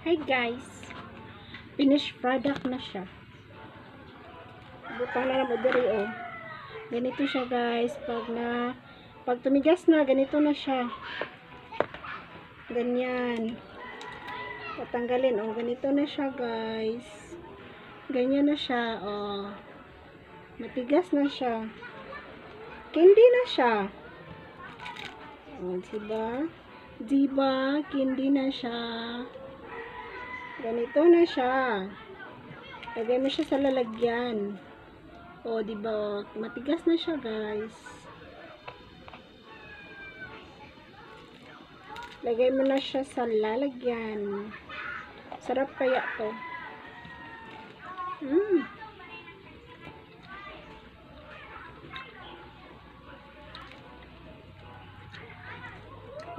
Hi guys, finished product na siya. Butang na mo diri oh. Ganito siya guys, pag tumigas na ganito na siya. Ganyan. Tatanggalin oh, ganito na siya guys. Ganyan na siya oh. Matigas na siya. Candy na siya. Oh, diba? Diba? Candy na siya. Ganito na siya. Lagay mo siya sa lalagyan. O, diba? Matigas na siya, guys. Lagay mo na siya sa lalagyan. Sarap kaya to.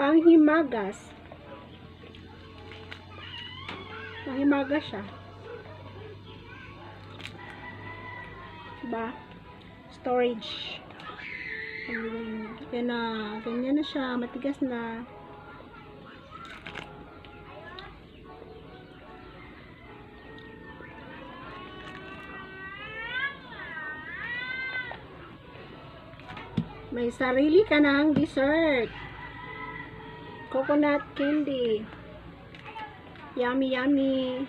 Panghimagas. Panghimagas siya. Diba? Storage. Yan na. Ganyan na siya. Matigas na. May sarili ka ng dessert. Coconut candy. Yummy, yummy.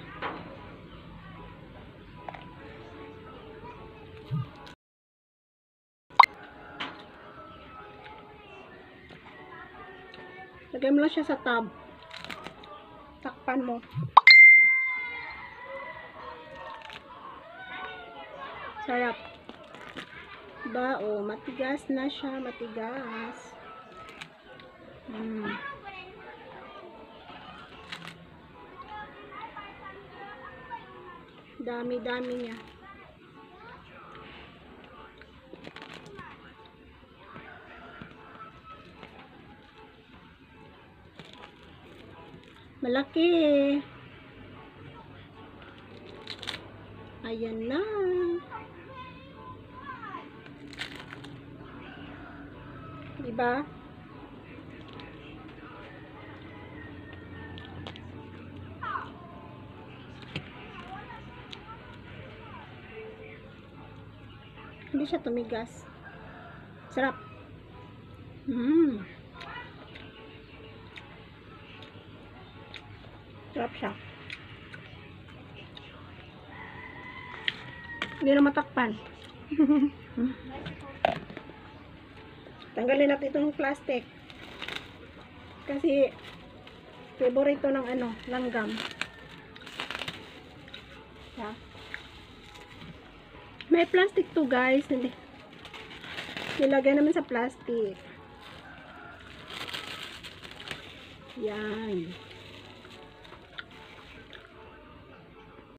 Lagay mo lang siya sa tub. Takpan mo. Sarap. Diba? Oh, matigas na siya. Matigas. Dami-dami niya. Malaki. Ayan na. Diba? Hindi siya tumigas. Sarap. Sarap siya. Hindi na matakpan. Tanggalin natin itong plastic. Kasi favorite to ng langgam. Yeah. May plastic to guys. Nilagay naman sa plastic. Yan.